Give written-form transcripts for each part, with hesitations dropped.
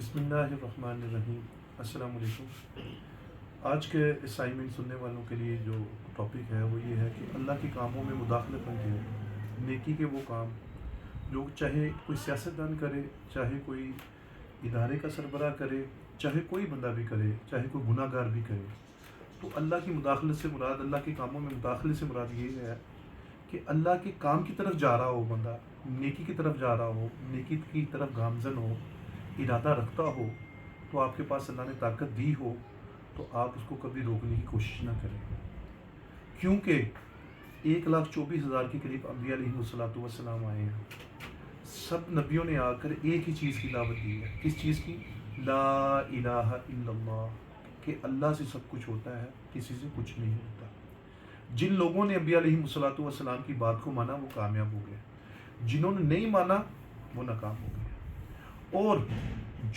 بسم اللہ الرحمن الرحیم۔ السلام علیکم۔ آج کے اسائنمنٹ سننے والوں کے لیے جو ٹاپک ہے وہ یہ ہے کہ اللہ کے کاموں میں مداخلت نہ کریں۔ نیکی کے وہ کام جو چاہے کوئی سیاستدان کرے، چاہے کوئی ادارے کا سربراہ کرے، چاہے کوئی بندہ بھی کرے، چاہے کوئی گناہ گار بھی کرے، تو اللہ کی مداخلت سے مراد، اللہ کے کاموں میں مداخلت سے مراد یہ ہے کہ اللہ کے کام کی طرف جا رہا ہو بندہ، نیکی کی طرف جا رہا ہو، نیکی کی طرف گامزن ہو، ارادہ رکھتا ہو، تو آپ کے پاس اللہ نے طاقت دی ہو تو آپ اس کو کبھی روکنے کی کوشش نہ کریں، کیونکہ 1,24,000 کے قریب انبیاء علیہ السلام آئے ہیں۔ سب نبیوں نے آ کر ایک ہی چیز کی دعوت دی ہے۔ کس چیز کی؟ لا الہ الا اللہ، کہ اللہ سے سب کچھ ہوتا ہے، کسی سے کچھ نہیں ہوتا۔ جن لوگوں نے انبیاء علیہ السلام کی بات کو مانا وہ کامیاب ہو گئے، جنہوں نے نہیں مانا وہ ناکام ہو گئے۔ اور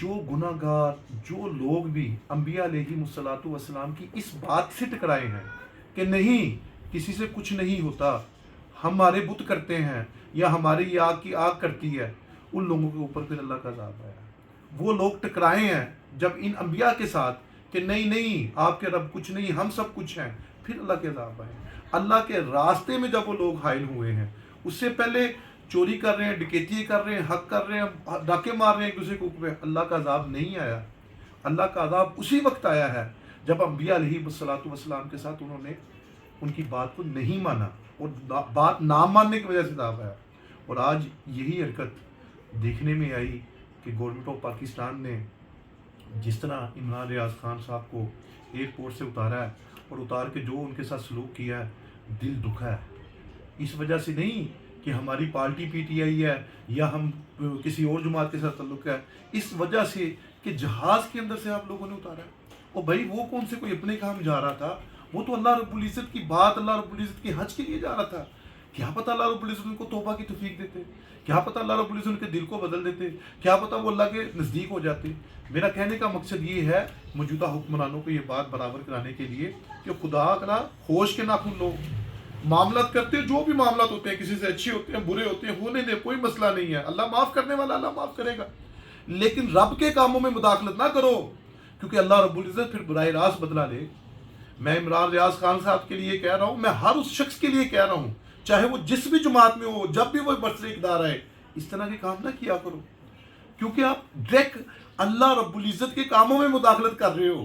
جو گناہ گار، جو لوگ بھی انبیاء علیہ السلام کی اس بات سے ٹکرائے ہیں کہ نہیں کسی سے کچھ نہیں ہوتا، ہمارے بت کرتے ہیں یا ہماری یہ آگ کی آگ کرتی ہے، ان لوگوں کے اوپر پھر اللہ کا عذاب آیا۔ وہ لوگ ٹکرائے ہیں جب ان انبیاء کے ساتھ کہ نہیں آپ کے رب کچھ نہیں، ہم سب کچھ ہیں، پھر اللہ کے عذاب آئے۔ اللہ کے راستے میں جب وہ لوگ حائل ہوئے ہیں، اس سے پہلے چوری کر رہے ہیں، ڈکیتی کر رہے ہیں، حق کر رہے ہیں، ڈاکے مار رہے ہیں ایک دوسرے کے اوپر، اللہ کا عذاب نہیں آیا۔ اللہ کا عذاب اسی وقت آیا ہے جب انبیاء علیہ السلام کے ساتھ انہوں نے ان کی بات کو نہیں مانا، اور بات نہ ماننے کی وجہ سے عذاب آیا۔ اور آج یہی حرکت دیکھنے میں آئی کہ گورنمنٹ آف پاکستان نے جس طرح عمران ریاض خان صاحب کو ایئرپورٹ سے اتارا ہے، اور اتار کے جو ان کے ساتھ سلوک کیا ہے، دل دکھا ہے۔ اس وجہ سے نہیں کہ ہماری پارٹی پی ٹی آئی ہے یا ہم کسی اور جماعت کے ساتھ تعلق ہے، اس وجہ سے کہ جہاز کے اندر سے آپ لوگوں نے اتارا ہے۔ اور بھائی وہ کون سے کوئی اپنے کام جا رہا تھا، وہ تو اللہ رب العزت کی بات، اللہ رب العزت کے حج کے لیے جا رہا تھا۔ کیا پتہ اللہ رب العزت ان کو توبہ کی توفیق دیتے، کیا پتہ اللہ رب العزت ان کے دل کو بدل دیتے، کیا پتہ وہ اللہ کے نزدیک ہو جاتے۔ میرا کہنے کا مقصد یہ ہے موجودہ حکمرانوں کو یہ بات برابر کرانے کے لیے کہ خدا کرا ہوش کے ناخن لو، معاملات کرتے جو بھی معاملات ہوتے ہیں، کسی سے اچھے ہوتے ہیں، برے ہوتے ہیں، ہونے دے، کوئی مسئلہ نہیں ہے، اللہ معاف کرنے والا، اللہ معاف کرے گا۔ لیکن رب کے کاموں میں مداخلت نہ کرو، کیونکہ اللہ رب العزت پھر براہ راست بدلا لے۔ میں عمران ریاض خان صاحب کے لیے کہہ رہا ہوں، میں ہر اس شخص کے لیے کہہ رہا ہوں، چاہے وہ جس بھی جماعت میں ہو، جب بھی وہ برسر اقتدار آئے، اس طرح کے کام نہ کیا کرو، کیونکہ آپ ڈائریکٹ اللہ رب العزت کے کاموں میں مداخلت کر رہے ہو۔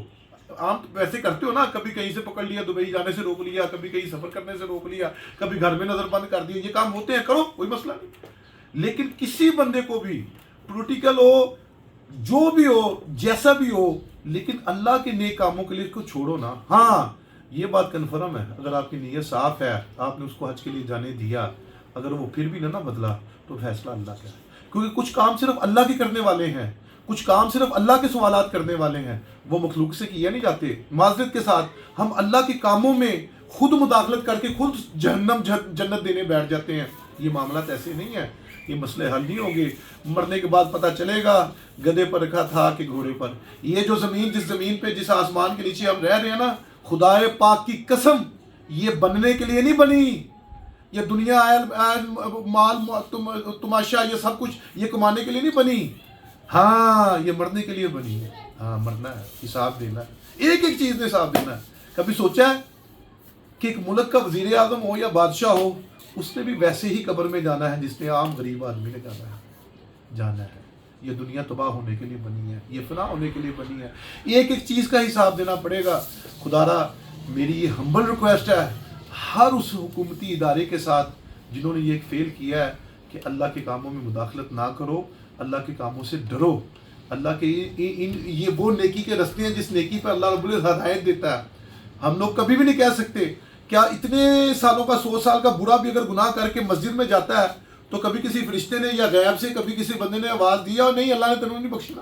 عام ویسے کرتے ہو نا، کبھی کہیں سے پکڑ لیا، دبئی جانے سے روک لیا، کبھی کہیں سفر کرنے سے روک لیا، کبھی گھر میں نظر بند کر دیا، یہ کام ہوتے ہیں، کرو، کوئی مسئلہ نہیں۔ لیکن کسی بندے کو بھی پولیٹیکل ہو، جو بھی ہو، جیسا بھی ہو، لیکن اللہ کے نیک کاموں کے لیے اس کو چھوڑو نا۔ ہاں یہ بات کنفرم ہے، اگر آپ کی نیت صاف ہے، آپ نے اس کو حج کے لیے جانے دیا، اگر وہ پھر بھی نہ بدلا تو فیصلہ اللہ کا ہے، کیونکہ کچھ کام صرف اللہ کے کرنے والے ہیں، کچھ کام صرف اللہ کے سوالات کرنے والے ہیں، وہ مخلوق سے کیے نہیں جاتے۔ معذرت کے ساتھ ہم اللہ کے کاموں میں خود مداخلت کر کے خود جہنم جنت دینے بیٹھ جاتے ہیں۔ یہ معاملات ایسے نہیں ہیں، یہ مسئلے حل نہیں ہوں گے۔ مرنے کے بعد پتہ چلے گا گدھے پر رکھا تھا کہ گھوڑے پر۔ یہ جو زمین، جس زمین پہ، جس آسمان کے نیچے ہم رہ رہے ہیں نا، خدائے پاک کی قسم یہ بننے کے لیے نہیں بنی، یہ دنیا مال تماشا یہ سب کچھ یہ کمانے کے لیے نہیں بنی، ہاں یہ مرنے کے لیے بنی ہے۔ ہاں مرنا ہے، حساب دینا ہے، ایک ایک چیز نے حساب دینا ہے۔ کبھی سوچا ہے کہ ایک ملک کا وزیر اعظم ہو یا بادشاہ ہو، اس نے بھی ویسے ہی قبر میں جانا ہے جس نے عام غریب آدمی نے جانا ہے۔ یہ دنیا تباہ ہونے کے لیے بنی ہے، یہ فنا ہونے کے لیے بنی ہے، ایک ایک چیز کا حساب دینا پڑے گا۔ خدارا میری یہ ہمبل ریکویسٹ ہے ہر اس حکومتی ادارے کے ساتھ جنہوں نے یہ فیل کیا ہے کہ اللہ کے کاموں میں مداخلت نہ کرو، اللہ کے کاموں سے ڈرو۔ اللہ کے یہ وہ نیکی کے رستے ہیں جس نیکی پر اللہ رب العزت ہدایت دیتا ہے۔ ہم لوگ کبھی بھی نہیں کہہ سکتے، کیا اتنے سالوں کا 100 سال کا برا بھی اگر گناہ کر کے مسجد میں جاتا ہے تو کبھی کسی فرشتے نے یا غیب سے کبھی کسی بندے نے آواز دیا اور نہیں اللہ نے تمہیں نہیں بخشنا؟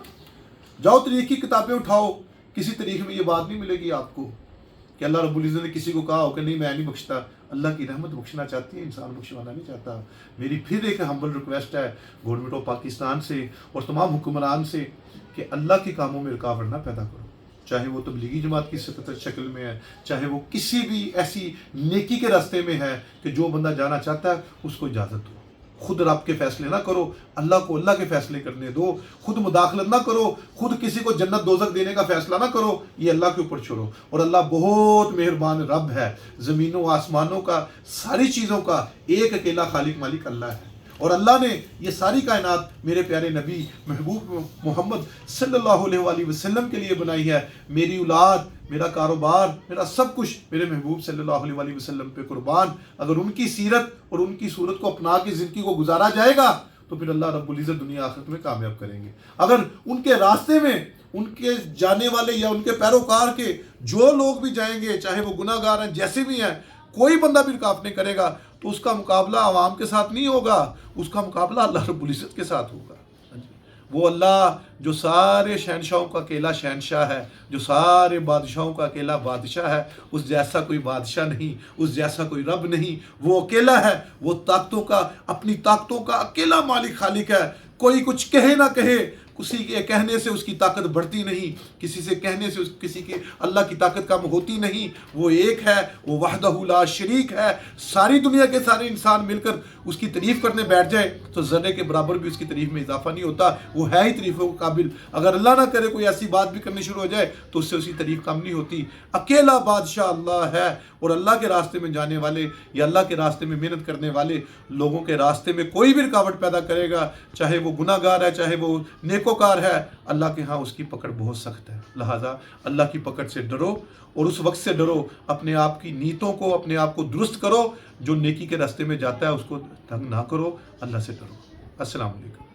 جاؤ تاریخ کی کتابیں اٹھاؤ، کسی تاریخ میں یہ بات نہیں ملے گی آپ کو کہ اللہ رب العزت نے کسی کو کہا ہو کہ نہیں میں نہیں بخشتا۔ اللہ کی رحمت بخشنا چاہتی ہے، انسان بخشوانا نہیں چاہتا۔ میری پھر ایک ہمبل ریکویسٹ ہے گورنمنٹ آف پاکستان سے اور تمام حکمران سے کہ اللہ کے کاموں میں رکاوٹ نہ پیدا کرو، چاہے وہ تبلیغی جماعت کی شکل میں ہے، چاہے وہ کسی بھی ایسی نیکی کے راستے میں ہے کہ جو بندہ جانا چاہتا ہے اس کو اجازت دو۔ خود رب کے فیصلے نہ کرو، اللہ کو اللہ کے فیصلے کرنے دو، خود مداخلت نہ کرو، خود کسی کو جنت دوزخ دینے کا فیصلہ نہ کرو، یہ اللہ کے اوپر چھوڑو۔ اور اللہ بہت مہربان رب ہے، زمینوں آسمانوں کا، ساری چیزوں کا ایک اکیلا خالق مالک اللہ ہے، اور اللہ نے یہ ساری کائنات میرے پیارے نبی محبوب محمد صلی اللہ علیہ وآلہ وسلم کے لیے بنائی ہے۔ میری اولاد، میرا کاروبار، میرا سب کچھ میرے محبوب صلی اللہ علیہ وآلہ وسلم پہ قربان۔ اگر ان کی سیرت اور ان کی صورت کو اپنا کے زندگی کو گزارا جائے گا تو پھر اللہ رب العزت دنیا آخرت میں کامیاب کریں گے۔ اگر ان کے راستے میں ان کے جانے والے یا ان کے پیروکار کے جو لوگ بھی جائیں گے، چاہے وہ گناہ گار ہیں جیسے بھی ہیں، کوئی بندہ بھی رکاوٹ نہیں کرے گا تو اس کا مقابلہ عوام کے ساتھ نہیں ہوگا، اس کا مقابلہ اللہ رب العزت کے ساتھ ہوگا۔ وہ اللہ جو سارے شہنشاہوں کا اکیلا شہنشاہ ہے، جو سارے بادشاہوں کا اکیلا بادشاہ ہے، اس جیسا کوئی بادشاہ نہیں، اس جیسا کوئی رب نہیں، وہ اکیلا ہے، وہ طاقتوں کا، اپنی طاقتوں کا اکیلا مالک خالق ہے۔ کوئی کچھ کہے نہ کہے، کسی کے کہنے سے اس کی طاقت بڑھتی نہیں، کسی سے کہنے سے کسی کی اللہ کی طاقت کم ہوتی نہیں۔ وہ ایک ہے، وہ وحدہ لا شریک ہے۔ ساری دنیا کے سارے انسان مل کر اس کی تعریف کرنے بیٹھ جائے تو ذرے کے برابر بھی اس کی تعریف میں اضافہ نہیں ہوتا، وہ ہے ہی تعریفوں کے قابل۔ اگر اللہ نہ کرے کوئی ایسی بات بھی کرنی شروع ہو جائے تو اس سے اس کی تعریف کم نہیں ہوتی۔ اکیلا بادشاہ اللہ ہے، اور اللہ کے راستے میں جانے والے یا اللہ کے راستے میں محنت کرنے والے لوگوں کے راستے میں کوئی بھی رکاوٹ پیدا کرے گا، چاہے وہ گناہ گار ہے، چاہے وہ نیکوکار ہے، اللہ کے ہاں اس کی پکڑ بہت سخت ہے۔ لہٰذا اللہ کی پکڑ سے ڈرو، اور اس وقت سے ڈرو اپنے آپ کی نیتوں کو، اپنے آپ کو درست کرو۔ جو نیکی کے راستے میں جاتا ہے اس کو تنگ نہ کرو، اللہ سے ڈرو۔ السلام علیکم۔